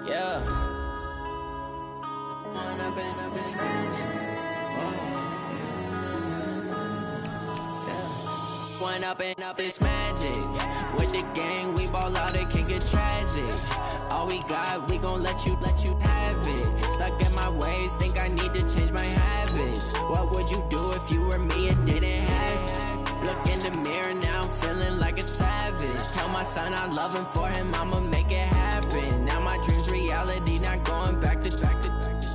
Yeah. One up and up, it's magic. With the gang, we ball out, it can get tragic. All we got, we gon' let you have it. Stuck in my ways, think I need to change my habits. What would you do if you were me and didn't have it? Look in the mirror, now I'm feeling like a savage. Tell my son I love him, for him I'ma make it happen. Now my dream's reality, not going back to.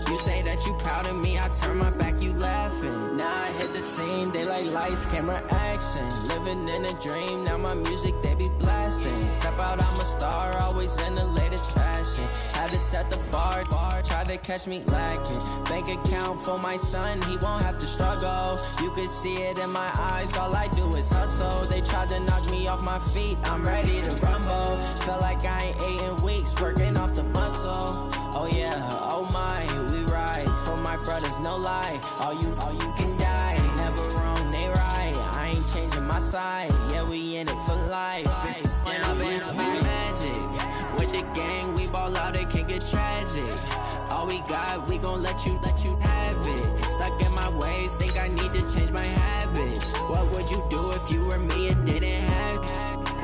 You say that you proud of me, I turn my back, you laughing. Now I hit the scene, they like lights, camera, action. Living in a dream, now my music, they be blasting. Step out, I'm a star, always in the latest fashion. Had to set the bar, tried to catch me lacking. Bank account for my son, he won't have to struggle. You could see it in my eyes, all I do is hustle. They tried to knock me off my feet, I'm ready to rumble. Felt like I ain't ate in weeks, working off the muscle. Oh yeah, oh my, we ride for my brothers, no lie. All you can die, never wrong, they right. I ain't changing my side, yeah, we in it for life. And up it's magic. With the gang, we ball out, it can get tragic. All we got, we gon' let you have it. Stuck in my ways, think I need to change my habits. What would you do if you were me and didn't have it?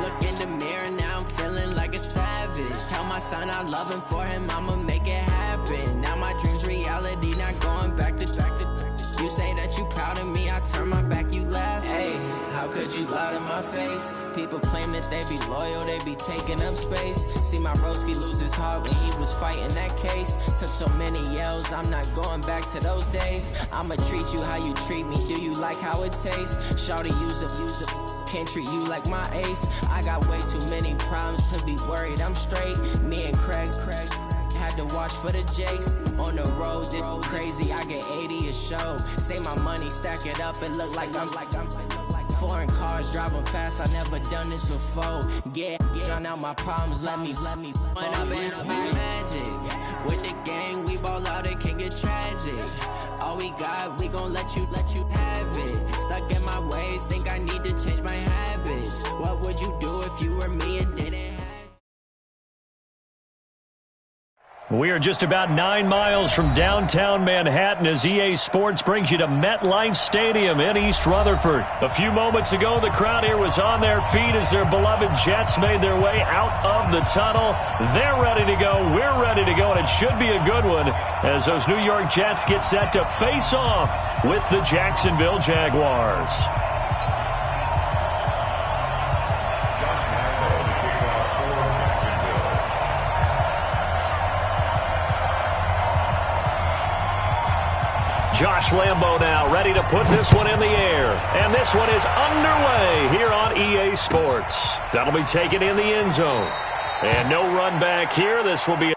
Look in the mirror, now I'm feeling like a savage. Tell my son I love him, for him I'ma make it happen. Now my dream's reality, not going back to. You say that you proud of me, I turn my back, you laugh. Hey, how could you lie to my face? People claim that they be loyal, they be taking up space. See my broski lose his heart when he was fighting that case. Took so many yells, I'm not going back to those days. I'ma treat you how you treat me, do you like how it tastes? Shawty, use it, can't treat you like my ace. I got way too many problems to be worried, I'm straight. Me and Craig had to watch for the Jakes. On the road, this crazy, I get 80 a show. Say my money, stack it up, it look like I'm foreign cars, driving fast, I never done this before. Get drown out my problems, let me One up and up, it's magic. With the gang, we ball out, it can get tragic. All we got, we gon' let you have it. Stuck in my ways, think I need to change my habits. What would you do if you were me and didn't have it? We are just about 9 miles from downtown Manhattan as EA Sports brings you to MetLife Stadium in East Rutherford. A few moments ago, the crowd here was on their feet as their beloved Jets made their way out of the tunnel. They're ready to go. We're ready to go, and it should be a good one as those New York Jets get set to face off with the Jacksonville Jaguars. Josh Lambo now ready to put this one in the air. And this one is underway here on EA Sports. That'll be taken in the end zone. And no run back here. This will be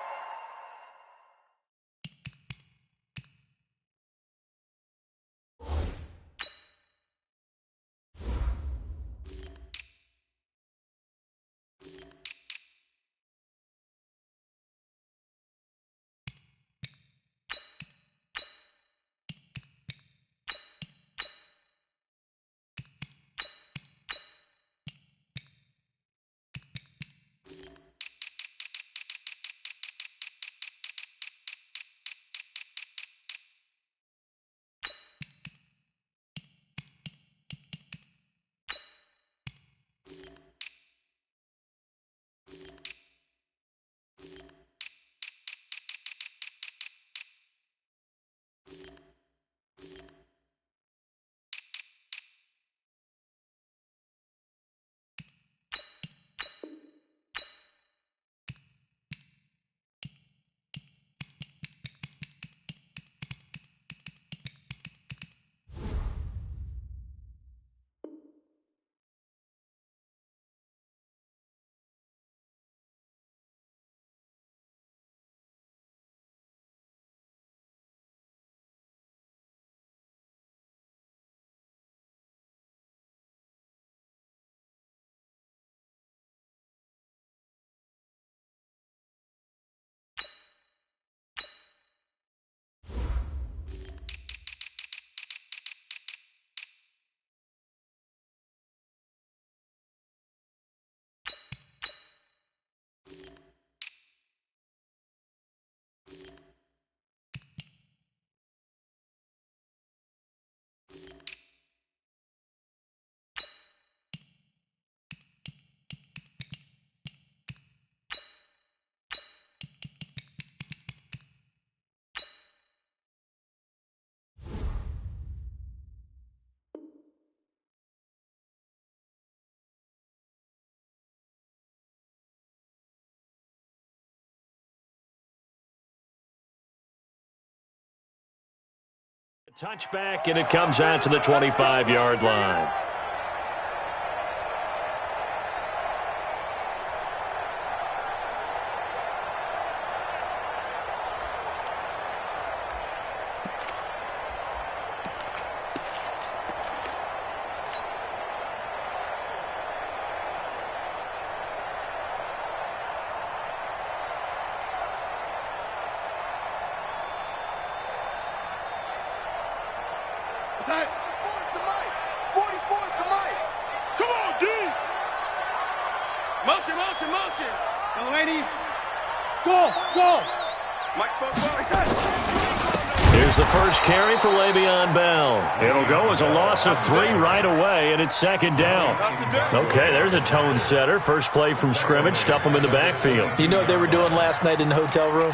Touchback, and it comes out to the 25-yard line. Time. 44's the mic. 44's the mic. Come on, G. Motion, motion, motion. Go, lady. Go, go. Mike's both Here's the first carry for Le'Veon Bell. It'll go as a loss of 3 right away, and it's second down. Okay, there's a tone setter. First play from scrimmage, stuff them in the backfield. You know what they were doing last night in the hotel room?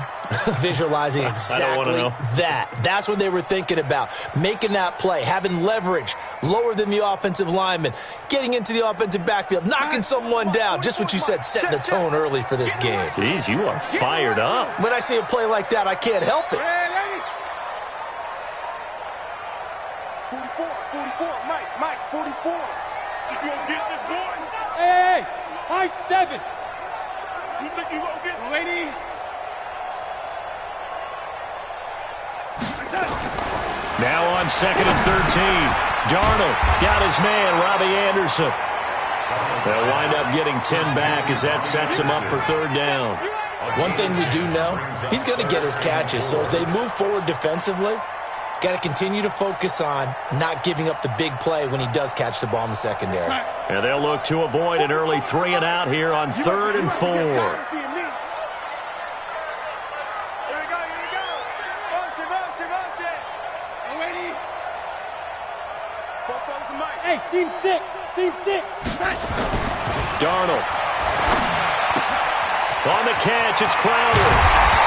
Visualizing exactly that. That's what they were thinking about. Making that play, having leverage, lower than the offensive lineman, getting into the offensive backfield, knocking someone down. Just what you said, setting the tone early for this game. Jeez, you are fired up. When I see a play like that, I can't help it. 44, Mike, 44. You gonna get this, boy? Hey, high 7. You think you gonna get it, lady? Now on 2nd and 13. Darnold got his man, Robbie Anderson. They'll wind up getting 10 back as that sets him up for 3rd down. One thing we do know, he's going to get his catches. So as they move forward defensively, got to continue to focus on not giving up the big play when he does catch the ball in the secondary. And they'll look to avoid an early 3 and out here on 3rd and 4. Hey, seam 6. Seam 6. Darnold. On the catch, it's Crowder.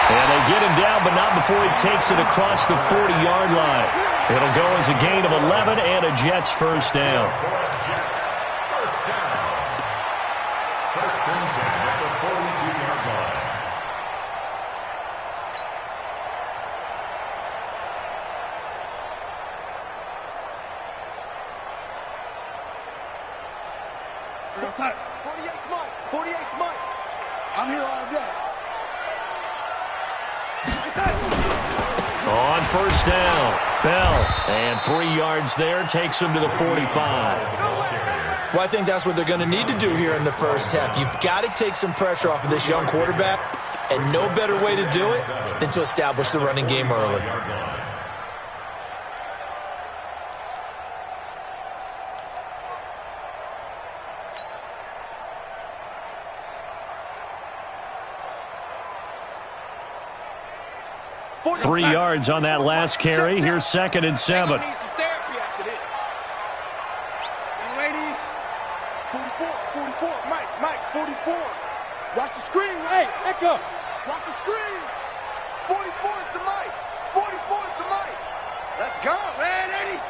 And they get him down, but not before he takes it across the 40-yard line. It'll go as a gain of 11 and a Jets first down. Outside. 48's Mike. 48's Mike. I'm here all day. On first down, Bell. And 3 yards there takes him to the 45. Well, I think that's what they're going to need to do here in the first half. You've got to take some pressure off of this young quarterback, and no better way to do it than to establish the running game early. Three yards on that last carry. Here's 2nd and 7. Need some therapy after this. Young lady. 44, Mike, 44. Watch the screen. Hey, Echo. Watch the screen. 44's the mic. 44's the mic. Let's go, man, Eddie.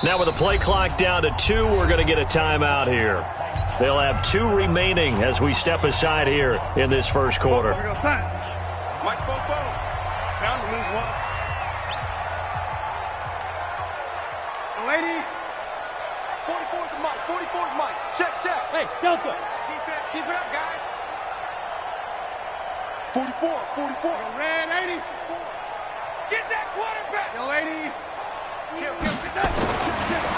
Now with the play clock down to 2, we're going to get a timeout here. They'll have 2 remaining as we step aside here in this first quarter. Here we go, sign. Mike's both. Bound to lose one. The lady. 44's the mic. 44's mic. Check. Hey, Delta. Defense, keep it up, guys. 44. Yo, red 80. Get that quarterback. Yo, lady. Kill. Get that.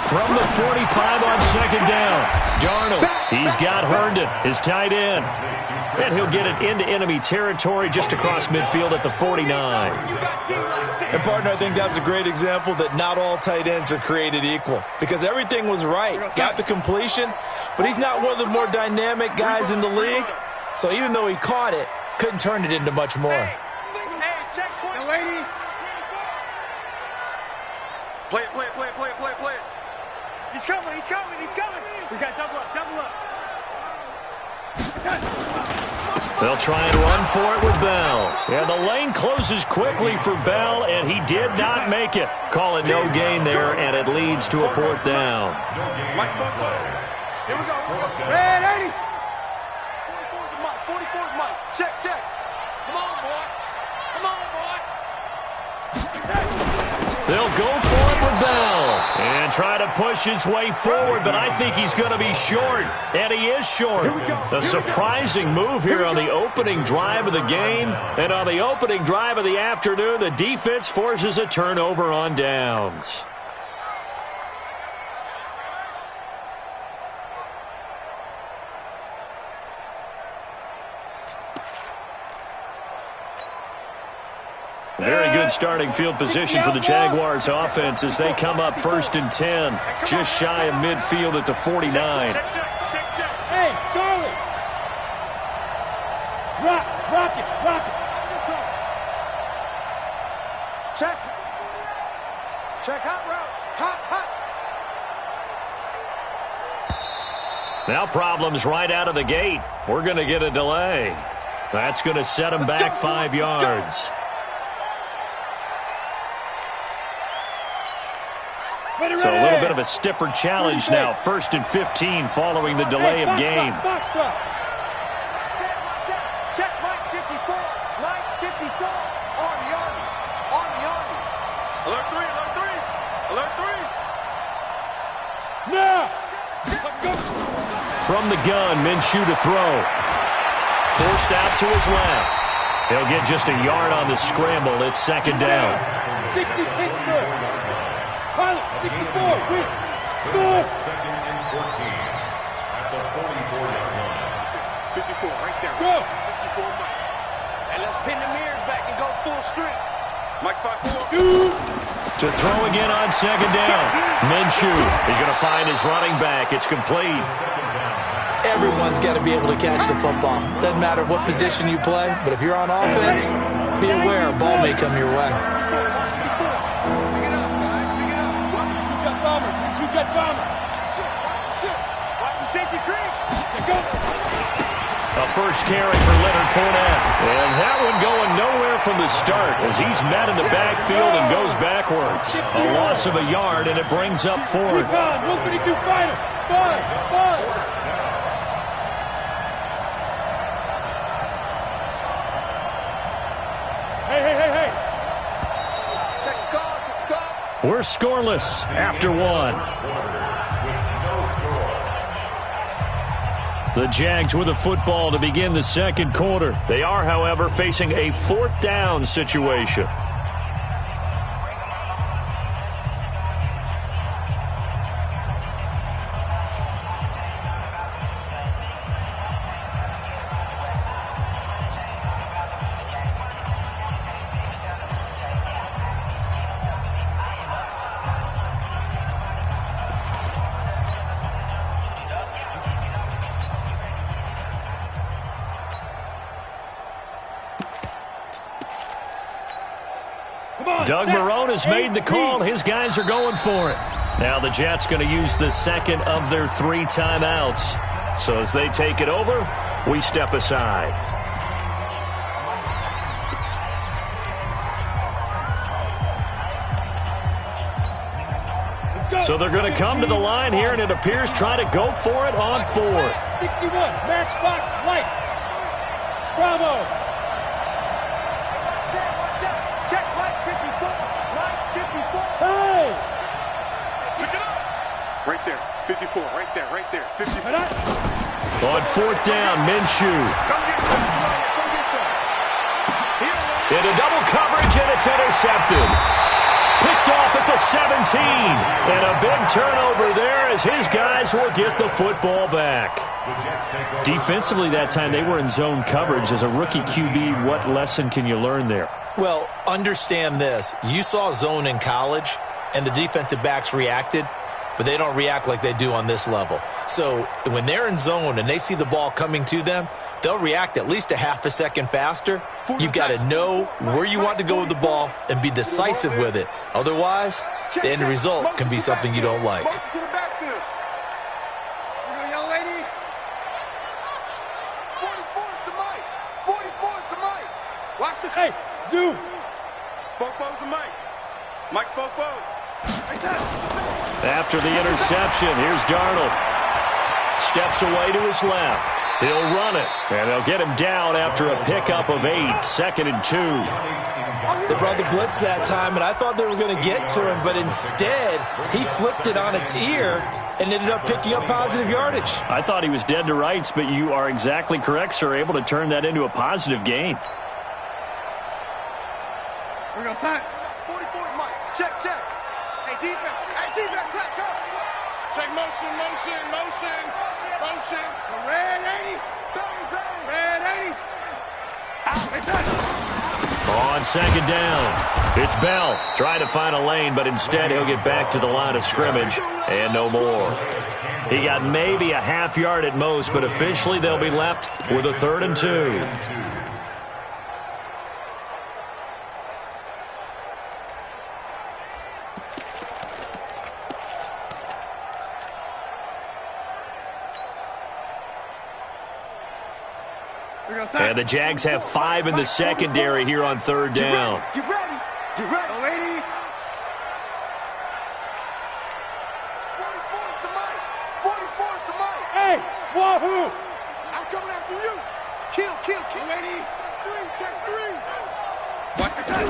From the 45 on 2nd down, Darnold, he's got Herndon, his tight end. And he'll get it into enemy territory just across midfield at the 49. And, partner, I think that's a great example that not all tight ends are created equal. Because everything was right. Got the completion, but he's not one of the more dynamic guys in the league. So even though he caught it, couldn't turn it into much more. Hey, check 20. Lady. Play it. He's coming. We got double up. They'll try and run for it with Bell. And the lane closes quickly for Bell, and he did not make it. Call it no gain there, and it leads to a 4th down. Here we go. Red 80. 44's Mike. Check. Come on, boy. They'll go for it with Bell. And try to push his way forward, but I think he's going to be short. And he is short. A surprising move here on the opening drive of the game. And on the opening drive of the afternoon, the defense forces a turnover on downs. Very good starting field position for the Jaguars offense as they come up 1st and 10, just shy of midfield at the 49. Hey, Charlie! Rock it. Check, hot route. Hot. Now problems right out of the gate. We're going to get a delay. That's going to set him back 5 yards. So a little bit of a stiffer challenge now. 1st and 15 following the delay of game. Check, Mike 54. Mike 54. Army. Alert 3. Now! From the gun, Minshew to throw. Forced out to his left. He'll get just a yard on the scramble. It's 2nd down. 60 Pittsburgh. Pilot, 64, win. Score. 2nd and 14 at the 44-yard line. 54, right there. Go. 54, Mike. And let's pin the mirrors back and go full strength. Mike 5-4. Shoot. To throw again on 2nd down. Minshew is going to find his running back. It's complete. Everyone's got to be able to catch the football. Doesn't matter what position you play, but if you're on offense, be aware a ball may come your way. A first carry for Leonard Fournette. And that one going nowhere from the start as he's met in the backfield and goes backwards. A loss of a yard, and it brings up 4th. Hey. Check the call. We're scoreless after 1. The Jags with a football to begin the 2nd quarter. They are, however, facing a 4th down situation. Doug Marrone has made the call. His guys are going for it. Now the Jets going to use the 2nd of their 3 timeouts. So as they take it over, we step aside. So they're going to come to the line here, and it appears try to go for it on 4th. 61, matchbox lights. Bravo. Check Mike 54. Mike 54. Hey. Pick it up. Right there. 54. Right there. 54. On 4th down, Minshew. Into double coverage, and it's intercepted. Picked off at the 17. And a big turnover there as his guys will get the football back. Defensively that time, they were in zone coverage. As a rookie QB, what lesson can you learn there? Well, understand this. You saw zone in college, and the defensive backs reacted, but they don't react like they do on this level. So when they're in zone and they see the ball coming to them, they'll react at least a half a second faster. You've got to know where you want to go with the ball and be decisive with it. Otherwise, the end result can be something you don't like. Young lady. 44's the mic. 44's the mic. Watch the... Hey, zoom. Fofo's the mic. Mike's Fofo. After the interception, here's Darnold. Steps away to his left. He'll run it, and they'll get him down after a pickup of 8, 2nd and 2. They brought the blitz that time, and I thought they were going to get to him, but instead, he flipped it on its ear and ended up picking up positive yardage. I thought he was dead to rights, but you are exactly correct, sir, able to turn that into a positive gain. We're going to sign. 44, Mike. Check. Hey, defense, let's go. Check motion. Red 80. Red 80. Out, it's done. On 2nd down, it's Bell trying to find a lane, but instead he'll get back to the line of scrimmage and no more. He got maybe a half yard at most, but officially they'll be left with a 3rd and 2. And the Jags have 5 in the secondary here on 3rd down. You ready? 80. 44's the mic. 44's the mic. Hey, wahoo! I'm coming after you. Kill. 80. Check 3. Watch your time.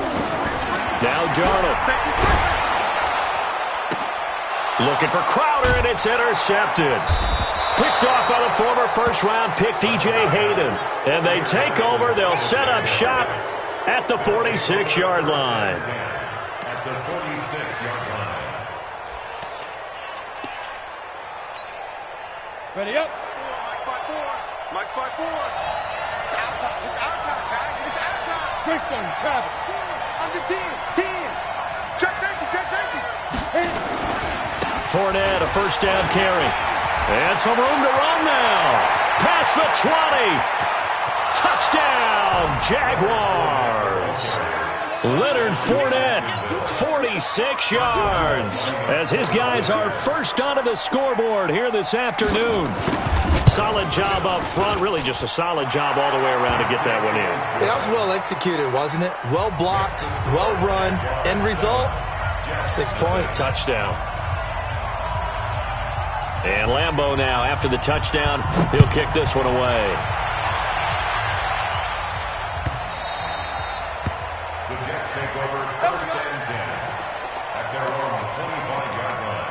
Now Darnold. Looking for Crowder, and it's intercepted. Picked off by the former first-round pick, DJ Hayden. And they take over. They'll set up shop at the 46-yard line. At the 46-yard line. Ready up. Mike's by 4. It's our time, guys. It's our time. Christian, travel. Under 10. Check safety. Fournette, a first down carry. And some room to run now. Past the 20. Touchdown, Jaguars. Leonard Fournette, 46 yards, as his guys are first onto the scoreboard here this afternoon. Solid job up front, really just a solid job all the way around to get that one in. That was well executed, wasn't it? Well blocked, well run. End result, 6 points. Touchdown. And Lambeau now, after the touchdown, he'll kick this one away. The Jets take over 1st and 10 at their own 25-yard line.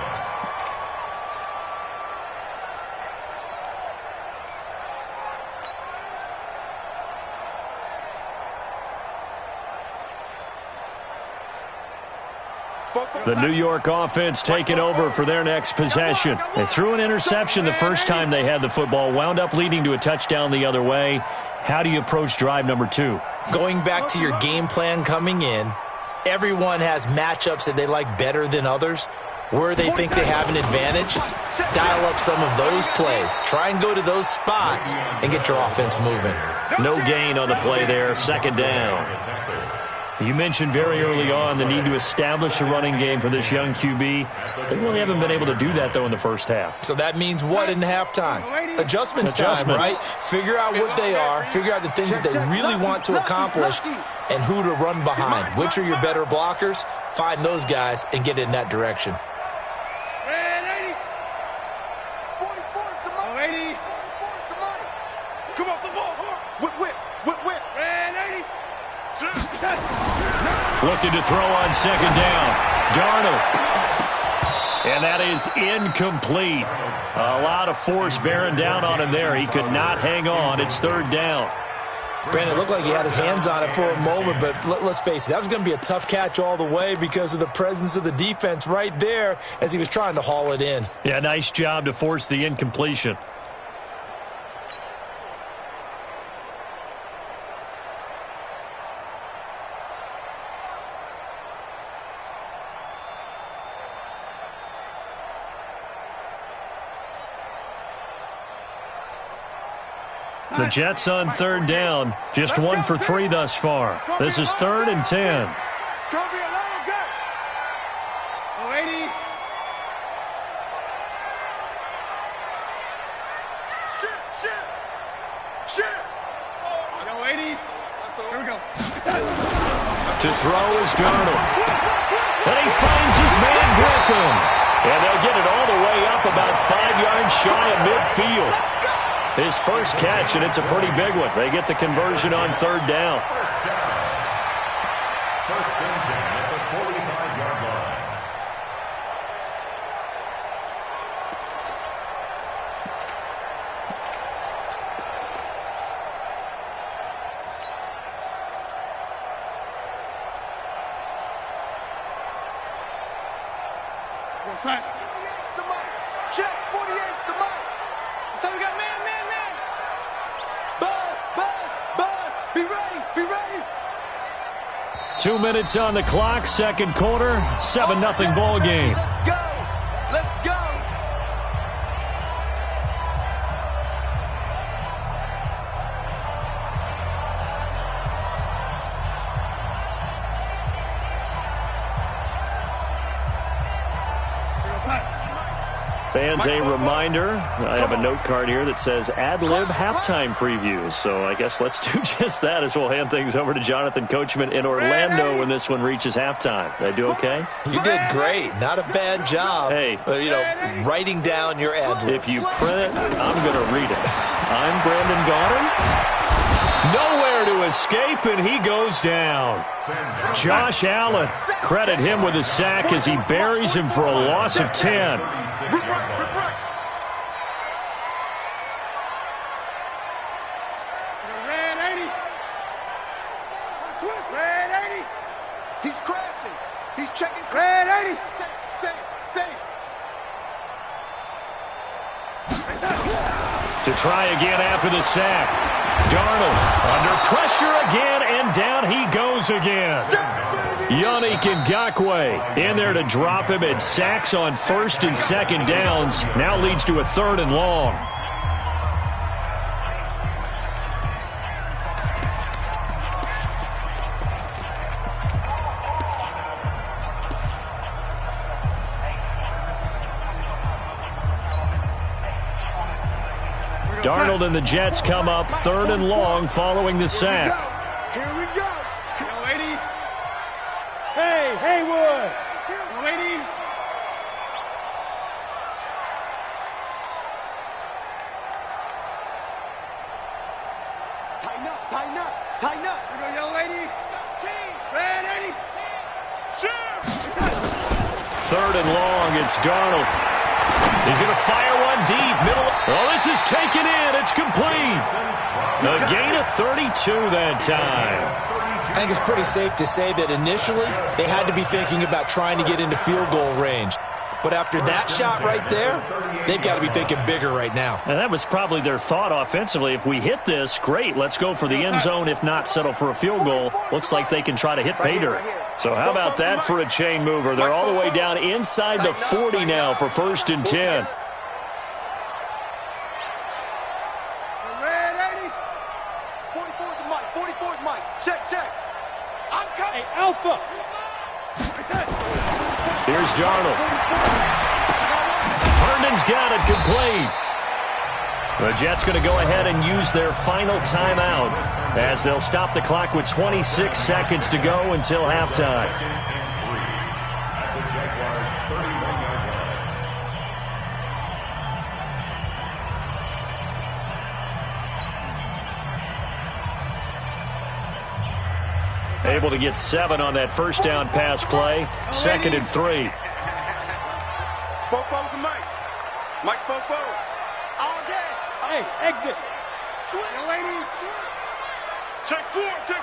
The New York offense taking over for their next possession. They threw an interception the first time they had the football, wound up leading to a touchdown the other way. How do you approach drive number 2? Going back to your game plan coming in, everyone has matchups that they like better than others. Where they think they have an advantage, dial up some of those plays. Try and go to those spots and get your offense moving. No gain on the play there, 2nd down. You mentioned very early on the need to establish a running game for this young QB. They really haven't been able to do that, though, in the first half. So that means what in halftime? Adjustments time, right? Figure out what they are, figure out the things that they really want to accomplish, and who to run behind. Which are your better blockers? Find those guys and get in that direction. Come off the ball. Whip. Red 80. Looking to throw on 2nd down. Darnold. And that is incomplete. A lot of force bearing down on him there. He could not hang on. It's 3rd down. Brandon, it looked like he had his hands on it for a moment, but let's face it, that was going to be a tough catch all the way because of the presence of the defense right there as he was trying to haul it in. Yeah, nice job to force the incompletion. The Jets on 3rd down, just 1 for 3 thus far. This is 3rd and 10. It's going to be a long game. 80. Shit. I got 80. Here we go. To throw is Darnold. And he finds his man Griffin. And they'll get it all the way up about 5 yards shy of midfield. His first catch, and it's a pretty big one. They get the conversion on third down. First down. First and 10 at the 45-yard line. Check, 48's the mic. So we got man. Buzz. Be ready. 2 minutes on the clock, second quarter, 7-0 ball game. Let's go. Fans, a reminder, I have a note card here that says ad-lib halftime previews. So I guess let's do just that as we'll hand things over to Jonathan Coachman in Orlando when this one reaches halftime. Did I do okay? You did great. Not a bad job. Hey. Writing down your ad-libs. If you print it, I'm going to read it. I'm Brandon Gaudin. Nowhere to escape, and he goes down. Josh Allen, credit him with a sack as he buries him for a loss of 10. He's crashing. He's checking. Red 80. Safe. To try again after the sack. Darnold under pressure again, and down he goes again. Yannick Ngakoue in there to drop him at sacks on first and second downs. Now leads to a third and long. Darnold and the Jets come up third and long following the sack. Here we go. Lady. Hey, Haywood. Lady. Tighten up. Here we go, young lady. Red 80. Shoot. Third and long, it's Darnold. He's going to fire one deep, middle. Oh, this is taken in. It's complete. A gain of 32 that time. I think it's pretty safe to say that initially they had to be thinking about trying to get into field goal range. But after that shot right there, they've got to be thinking bigger right now. And that was probably their thought offensively. If we hit this, great. Let's go for the end zone. If not, settle for a field goal. Looks like they can try to hit pay dirt. So how about that for a chain mover? They're all the way down inside the 40 now for first and 10. Check. I'm coming. Hey, Alpha. Here's Darnold. Herndon's got it complete. The Jets going to go ahead and use their final timeout as they'll stop the clock with 26 seconds to go until halftime. Able to get 7 on that first down pass play. Second and 3. Bofo's the mic. Mike's Bofo. All day. Hey, exit. Young lady. Check 4. Check.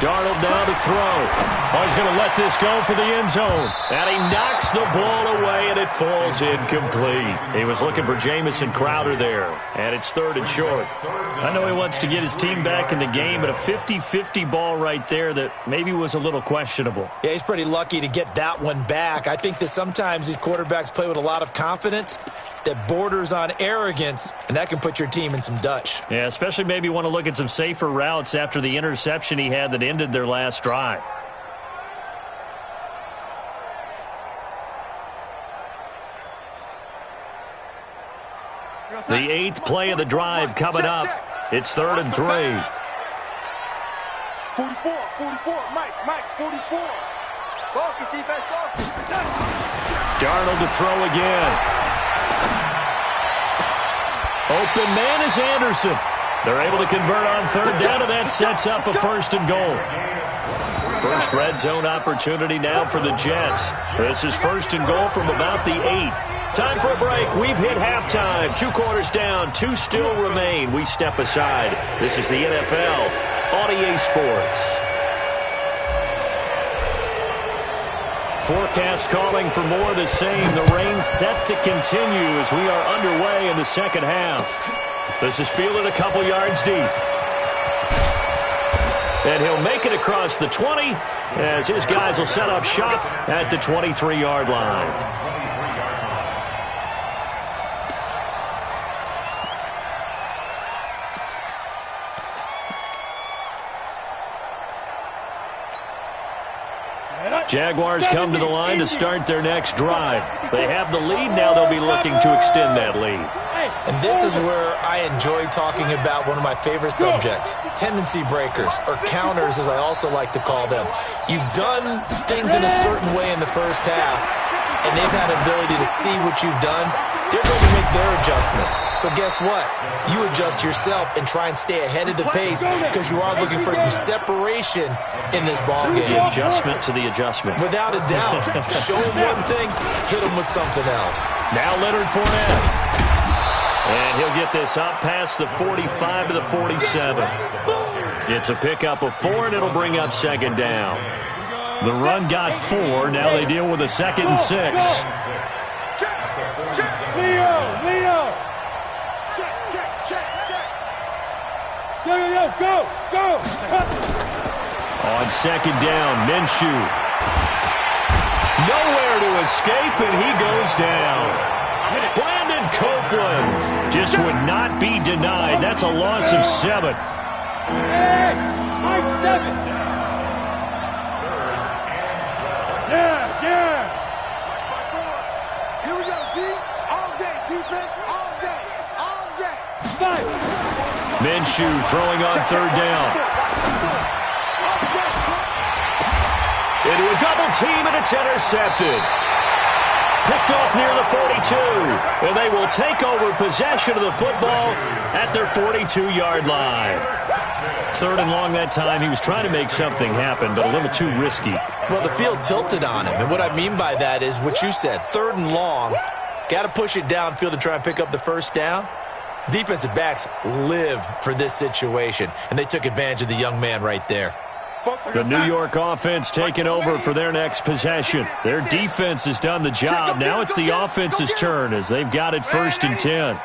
Darnold now to throw. Oh, he's going to let this go for the end zone. And he knocks the ball away, and it falls incomplete. He was looking for Jamison Crowder there. And it's third and short. I know he wants to get his team back in the game, but a 50-50 ball right there that maybe was a little questionable. Yeah, he's pretty lucky to get that one back. I think that sometimes these quarterbacks play with a lot of confidence that borders on arrogance, and that can put your team in some Dutch. Yeah, especially maybe want to look at some safer routes after the interception he had that ended their last drive. The 8th play of the drive coming up. It's third and 3. 44, Mike, 44. Focus, defense, focus. Darnold to throw again. Open man is Anderson. They're able to convert on third down, and that sets up a 1st and goal. First red zone opportunity now for the Jets. This is 1st and goal from about the 8. Time for a break. We've hit halftime. 2 quarters down. 2 still remain. We step aside. This is the NFL on EA Sports. Forecast calling for more of the same. The rain set to continue as we are underway in the second half. This is fielded a couple yards deep. And he'll make it across the 20 as his guys will set up shop at the 23-yard line. Jaguars come to the line to start their next drive. They have the lead. Now they'll be looking to extend that lead. And this is where I enjoy talking about one of my favorite subjects, tendency breakers, or counters as I also like to call them. You've done things in a certain way in the first half, and they've had an ability to see what you've done. They're going to make their adjustments. So guess what? You adjust yourself and try and stay ahead of the pace because you are looking for some separation in this ball game. The adjustment to the adjustment. Without a doubt. Show them one thing, hit them with something else. Now Leonard Fournette. And he'll get this up past the 45 to the 47. It's a pickup of 4, and it'll bring up 2nd down. The run got 4. Now they deal with a 2nd and 6. Leo! Check. Go! On 2nd down, Minshew. Nowhere to escape, and he goes down. Brandon Copeland just would not be denied. That's a loss of 7. Yes! My 7! Yeah! Here we go, D. All day. Defense, all day. 5. Minshew throwing on 3rd down. Into a double team, and it's intercepted. Picked off near the 42, and they will take over possession of the football at their 42-yard line. 3rd and long that time. He was trying to make something happen, but a little too risky. Well, the field tilted on him, and what I mean by that is what you said. 3rd and long, got to push it downfield to try and pick up the 1st down. Defensive backs live for this situation, and they took advantage of the young man right there. The New York offense taking over for their next possession. Their defense has done the job. Now it's the offense's turn as they've got it 1st and 10.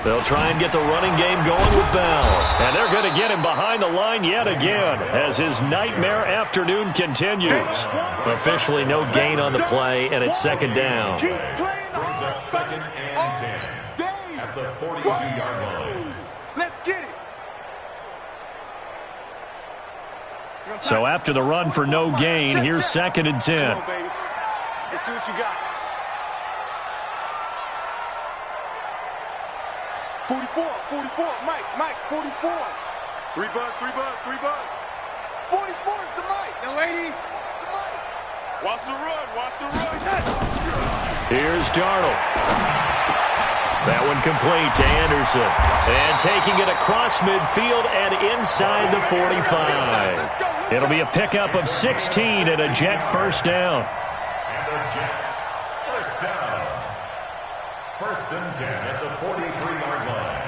They'll try and get the running game going with Bell. And they're going to get him behind the line yet again as his nightmare afternoon continues. Officially no gain on the play, and it's 2nd down. Brings up 2nd and 10 at the 42-yard line. Let's get it. So after the run for no gain, here's 2nd and 10. Come on, baby. Let's see what you got. 44, Mike, 44. 3 buzz. 44 is the Mike. Now, lady, the Mike. Watch the run. Here's Darnold. That one complete to Anderson. And taking it across midfield and inside the 45. It'll be a pickup of 16 and a Jet 1st down. And the Jets 1st down. 1st and 10 at the 43-yard line.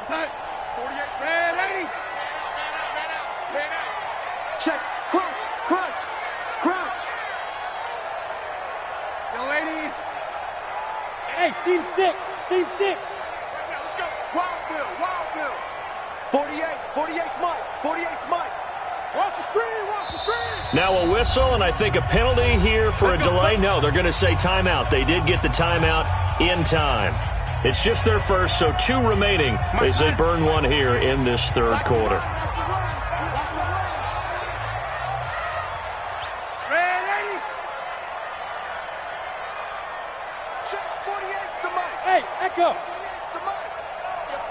Inside. 48. Red 80. Man out. Check. Crouch. Young lady. Hey, seam 6. Right now, let's go. Wild Bill. 48's Mike. Watch the screen. Now a whistle, and I think a penalty here for a delay. No, they're going to say timeout. They did get the timeout in time. It's just their first, so 2 remaining as they burn one here in this 3rd quarter.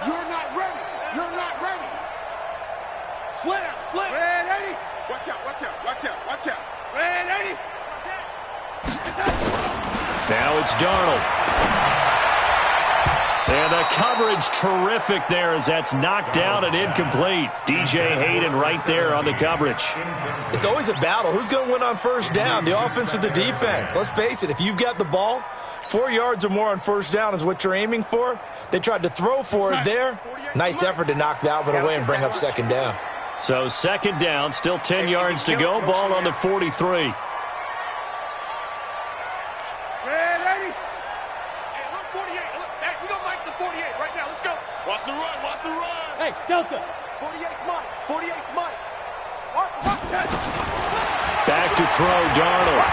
You're not ready. You're not ready. Slam, slam. Ready? Watch out, watch out, watch out, watch out. Ready? Now it's Darnold. And the coverage terrific there as that's knocked down and incomplete. DJ Hayden right there on the coverage. It's always a battle. Who's going to win on first down, the offense or the defense? Let's face it, if you've got the ball, 4 yards or more on first down is what you're aiming for. They tried to throw for it there. Nice effort to knock that one away and bring up second down. So second down, still 10 yards to go. Ball on the 43. Watch the run, watch the run. Hey, Delta. 48's Mike, 48's Mike. Watch that. Back to throw, Darnold.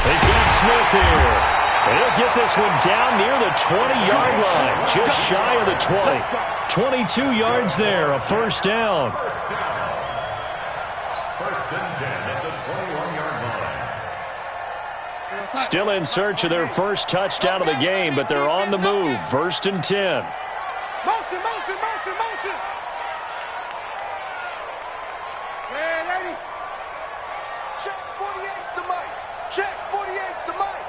He's got Smith here. And he'll get this one down near the 20-yard line, just shy of the 20. 22 yards there, a first down. First and 10 at the 21-yard line. Still in search of their first touchdown of the game, but they're on the move. First and 10. Motion, motion, motion, motion. Ready? Check 48's the mic. Check 48's the mic.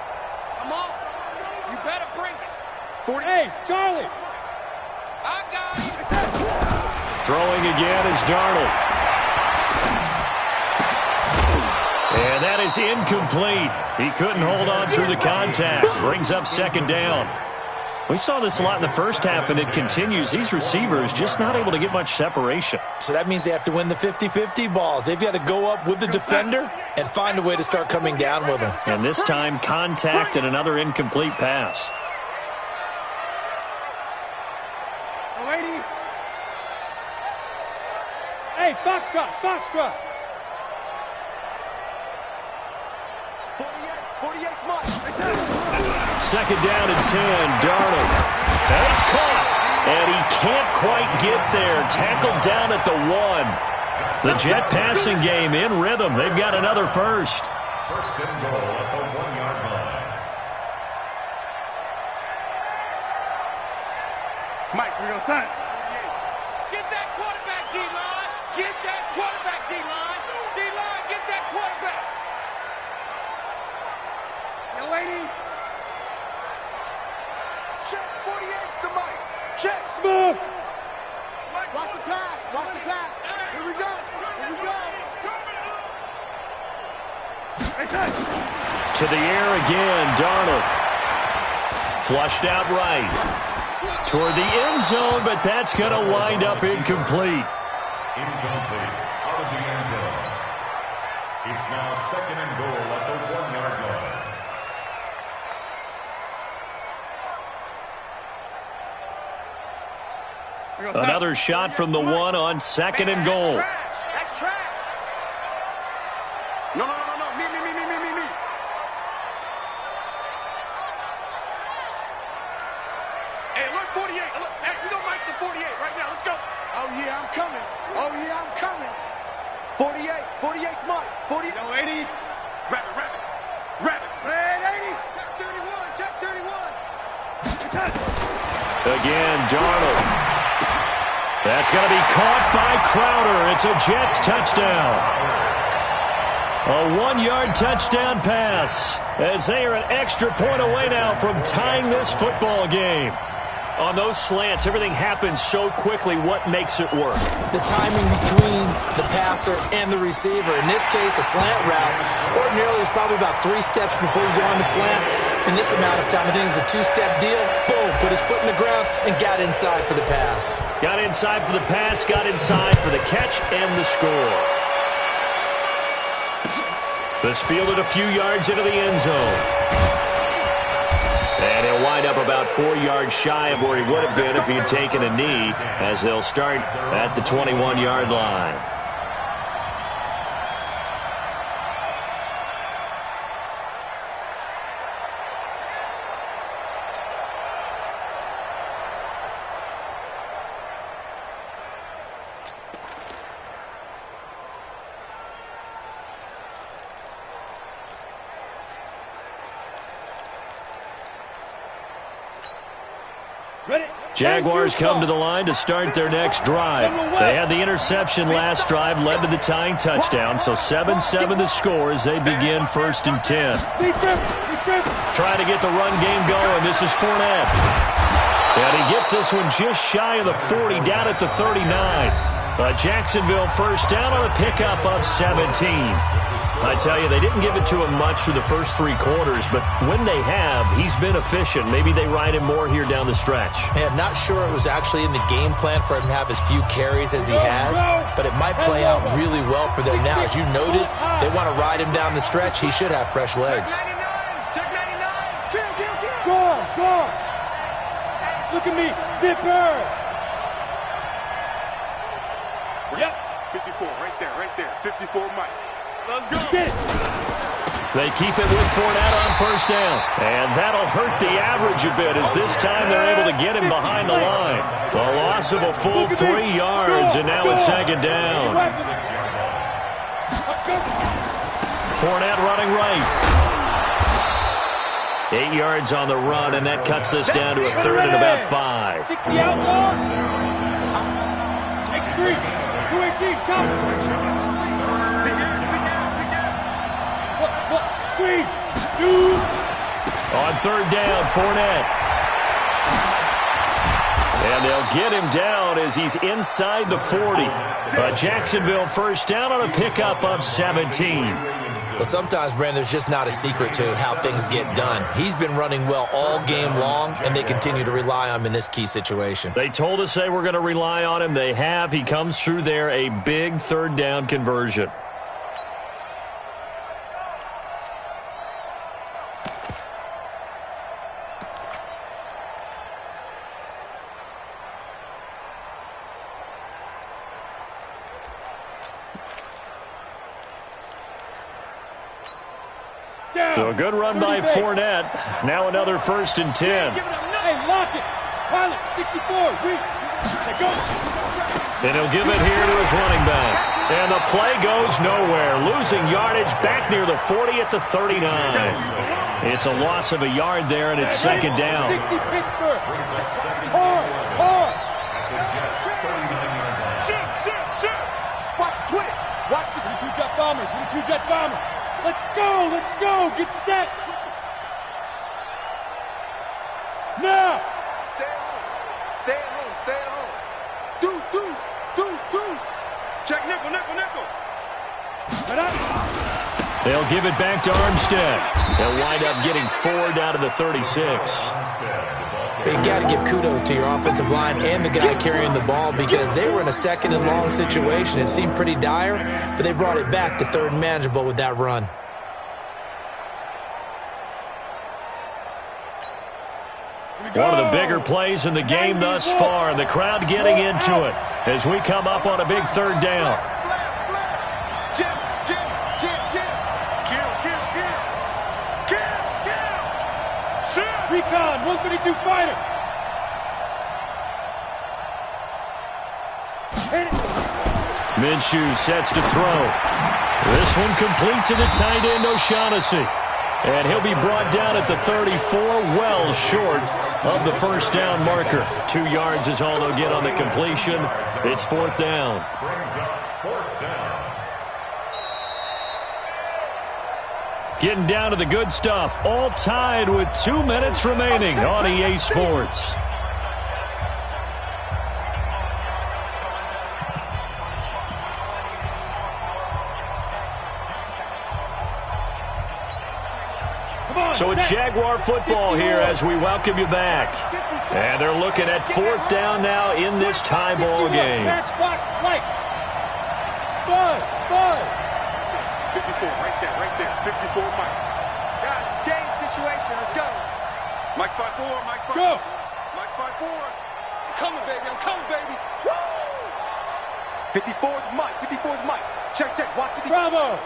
Come on. You better bring it. 40. Hey, Charlie. I got it. Throwing again is Darnold. And that is incomplete. He couldn't hold on through the contact. Brings up second down. We saw this a lot in the first half, and it continues. These receivers just not able to get much separation. So that means they have to win the 50-50 balls. They've got to go up with the defender and find a way to start coming down with them. And this time, contact and another incomplete pass. Lady. Hey, Foxtrot, Foxtrot. 48's Mike. Second down and 10, Darnold. And it's caught. And he can't quite get there. Tackled down at the 1. The Jet passing game in rhythm. They've got another first. First and goal at the 1-yard line. Mike, we're going to sign. Get that quarterback, D-line. Get that quarterback, D-line. D-line, get that quarterback. Now, lady. Check 48's the mic. Check. Smooth. Watch the pass. Watch the pass. Here we go. Here we go. To the air again, Darnold. Flushed out right. Toward the end zone, but that's going to wind up incomplete. Incomplete. Out of the end zone. It's now second and goal at the 1-yard line. Another shot from the 1 on second and goal. That's trash. No. Me. Hey, look, 48. Look, hey, we gonna make the 48 right now. Let's go. Oh, yeah, I'm coming. Oh, yeah, I'm coming. 48's Mike. 40. Yo, lady. Rabbit. Ready? Check 31. Again, Darnold. That's going to be caught by Crowder. It's a Jets touchdown. A 1-yard touchdown pass as they are an extra point away now from tying this football game. On those slants, everything happens so quickly. What makes it work? The timing between the passer and the receiver. In this case, a slant route. Ordinarily, it's probably about 3 steps before you go on the slant. In this amount of time, I think it's a 2-step deal. Boom, put his foot in the ground and got inside for the pass. Got inside for the pass, got inside for the catch and the score. This fielded a few yards into the end zone. And he'll wind up about 4 yards shy of where he would have been if he had taken a knee, as they'll start at the 21-yard line. Jaguars come to the line to start their next drive. They had the interception last drive, led to the tying touchdown, so 7-7 the score as they begin 1st and 10. Trying to get the run game going. This is Fournette. And he gets this one just shy of the 40, down at the 39. Jacksonville first down on a pickup of 17. I tell you, they didn't give it to him much through the first 3 quarters, but when they have, he's been efficient. Maybe they ride him more here down the stretch. Yeah, not sure it was actually in the game plan for him to have as few carries as he has, but it might play out really well for them now. As you noted, if they want to ride him down the stretch, he should have fresh legs. Check 99. Go on. Look at me. Zipper. Yep. 54, right there. 54, Mike. Let's go. They keep it with Fournette on first down. And that'll hurt the average a bit as this time they're able to get him behind the line. A loss of a full 3 yards, and now it's 2nd down. Fournette running right. 8 yards on the run, and that cuts this down to a 3rd and about 5. 60 outlaws. Take 3. 218, chop. On 3rd down, Fournette. And they'll get him down as he's inside the 40. Jacksonville first down on a pickup of 17. Well, sometimes, Brandon, there's just not a secret to how things get done. He's been running well all game long, and they continue to rely on him in this key situation. They told us they were going to rely on him. They have. He comes through there, a big 3rd down conversion. So a good run by Fournette. Now another 1st and 10. Hey, lock it. Pilot, 64. And he'll give it here to his running back. And the play goes nowhere. Losing yardage back near the 40 at the 39. It's a loss of a yard there, and it's 2nd down. 60 Pittsburgh. Shoot. Watch the twist. Watch the 22 jet bombers. 22 jet bombers. Let's go. Get set. Now. Stay at home. Deuce. Check nickel. They'll give it back to Armstead. They'll wind up getting 4 down to the 36. You got to give kudos to your offensive line and the guy carrying the ball because they were in a 2nd and long situation. It seemed pretty dire, but they brought it back to 3rd and manageable with that run. One of the bigger plays in the game thus far, and the crowd getting into it as we come up on a big 3rd down. Jim. Kill. Recon, 132 fighter. Minshew sets to throw. This one complete to the tight end, O'Shaughnessy. And he'll be brought down at the 34, well short of the 1st down marker. 2 yards is all they'll get on the completion. It's 4th down. Getting down to the good stuff. All tied with 2 minutes remaining on EA Sports. So it's Jaguar football here as we welcome you back. And they're looking at 4th down now in this tie ball game. Matchbox flight. Bud. 54, right there. 54, Mike. Guys, it's game situation. Let's go. Mike 5-4, Mike 5-4. Go. Mike 5-4. I'm coming, baby. Woo! 54's Mike. Check. Watch 54. Bravo.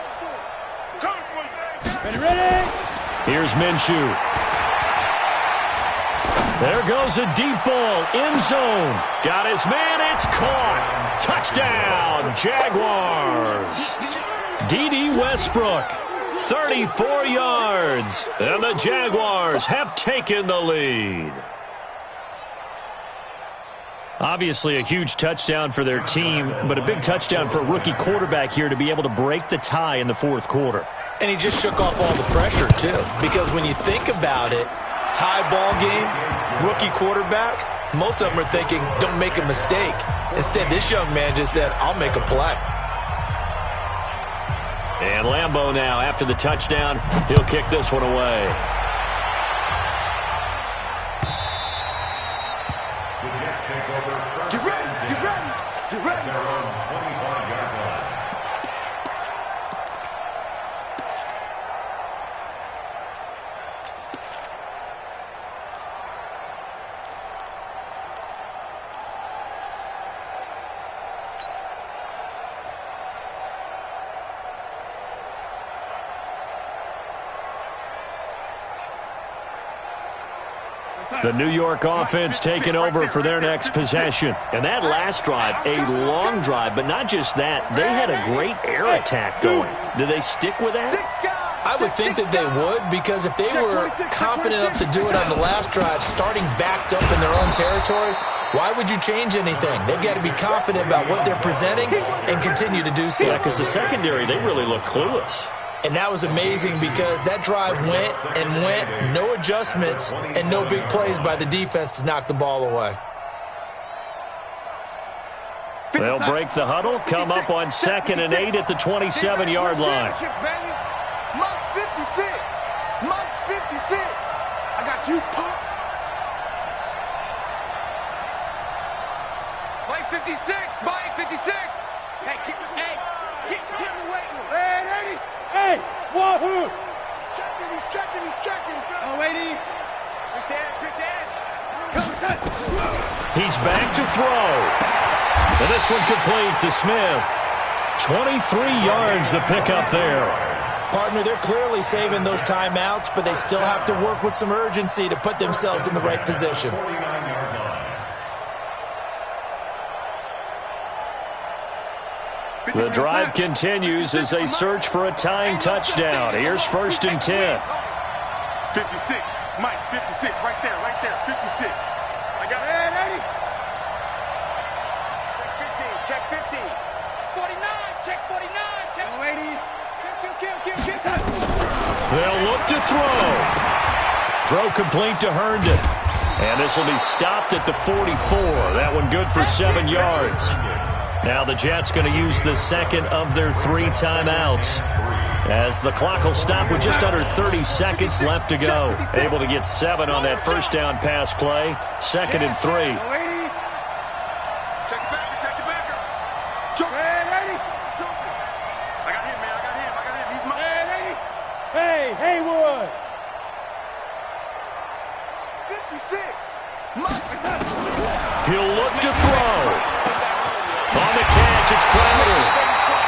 Ready? Here's Minshew. There goes a deep ball. End zone. Got his man. It's caught. Touchdown, Jaguars. D.D. Westbrook, 34 yards. And the Jaguars have taken the lead. Obviously a huge touchdown for their team, but a big touchdown for a rookie quarterback here to be able to break the tie in the fourth quarter. And he just shook off all the pressure, too. Because when you think about it, tie ball game, rookie quarterback, most of them are thinking, don't make a mistake. Instead, this young man just said, I'll make a play. And Lambeau now, after the touchdown, he'll kick this one away. Get ready, get ready, get ready. Their own 25-yard line. The New York offense taking over for their next possession. And that last drive, a long drive, but not just that. They had a great air attack going. Do they stick with that? I would think that they would, because if they were confident enough to do it on the last drive, starting backed up in their own territory, why would you change anything? They've got to be confident about what they're presenting and continue to do so. Yeah, because the secondary, they really look clueless. And that was amazing because that drive went and went, no adjustments and no big plays by the defense to knock the ball away. They'll break the huddle, come up on 2nd and 8 at the 27-yard line. Mike's 56. Mike's 56. I got you, Pop. Mike 56. Mike 56. Hey, get in the weight room. Hey, hey, wahoo! Checking, he's checking, he's checking. Oh, lady. Quick dance. Come, son. He's back to throw. And this one complete to Smith. 23 yards the pickup there. Partner, they're clearly saving those timeouts, but they still have to work with some urgency to put themselves in the right position. 49-yard line. The drive continues as they search for a tying touchdown. Here's 1st and 10. 56. Mike, 56. Right there, 56. I got it, Eddie. Check 15. 49, check 49, check. Oh, lady. Kill. They'll look to throw. Throw complete to Herndon. And this will be stopped at the 44. That one good for 7 yards. Now the Jets going to use the second of their 3 timeouts, as the clock will stop with just under 30 seconds left to go. Able to get 7 on that first down pass play. 2nd and 3. Check the backer. Jump. Jump. I got him, man. I got him. He's mine. Hey, Haywood. 56. Mike. He'll look to throw. On the catch, it's Crowder.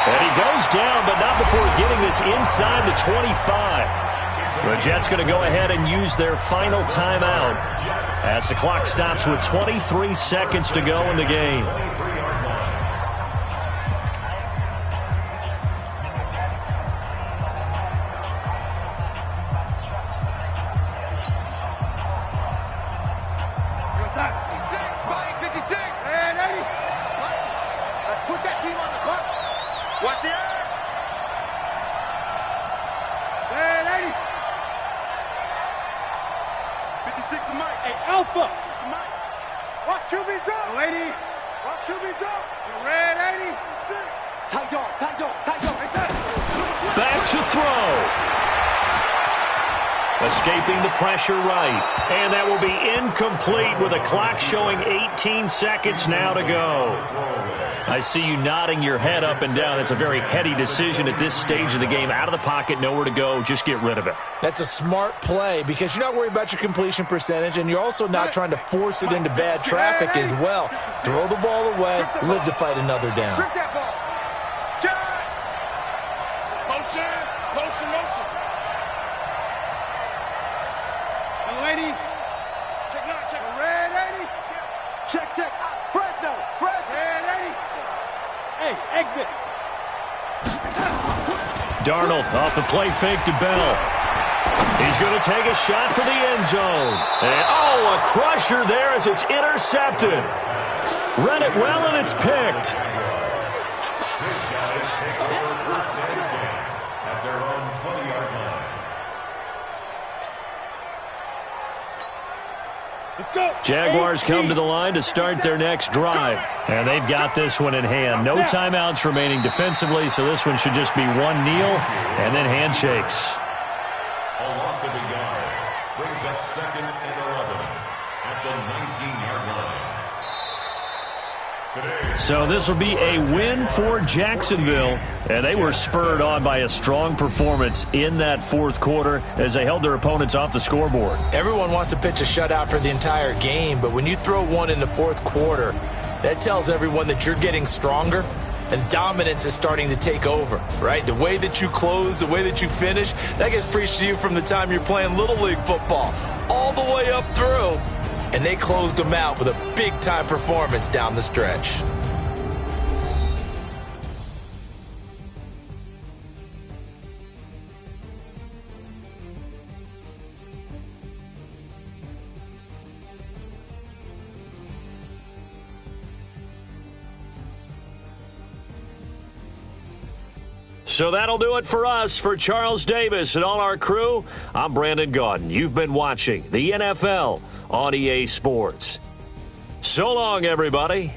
And he goes down, but not before getting this inside the 25. The Jets going to go ahead and use their final timeout as the clock stops with 23 seconds to go in the game. Watch the air. Hey, lady. 56 to Mike. Hey, Alpha. Mike. Watch QB drop. Oh, lady. Watch QB drop. You red, lady. 6. Tight dog. Back to throw. Escaping the pressure right. And that will be incomplete with a clock showing 18 seconds now to go. I see you nodding your head up and down. It's a very heady decision at this stage of the game. Out of the pocket, nowhere to go. Just get rid of it. That's a smart play because you're not worried about your completion percentage, and you're also not trying to force it into bad traffic as well. Throw the ball away, live to fight another down. Strip that ball. Motion. Oh, lady. Check. Red, lady. Check. Fresno. Red, lady. Hey, exit. Darnold off the play fake to Bell. He's going to take a shot for the end zone. And, a crusher there as it's intercepted. Read it well, and it's picked. His guys take over first and 10 at their own 20-yard line. Let's go. Jaguars come to the line to start their next drive. And they've got this one in hand. No timeouts remaining defensively, so this one should just be one kneel and then handshakes. A loss of a yard brings up 2nd and 11 at the 19-yard line. So this will be a win for Jacksonville, and they were spurred on by a strong performance in that fourth quarter as they held their opponents off the scoreboard. Everyone wants to pitch a shutout for the entire game, but when you throw one in the fourth quarter, that tells everyone that you're getting stronger and dominance is starting to take over, right? The way that you close, the way that you finish, that gets preached to you from the time you're playing Little League football all the way up through. And they closed them out with a big-time performance down the stretch. So that'll do it for us. For Charles Davis and all our crew, I'm Brandon Gaudin. You've been watching the NFL on EA Sports. So long, everybody.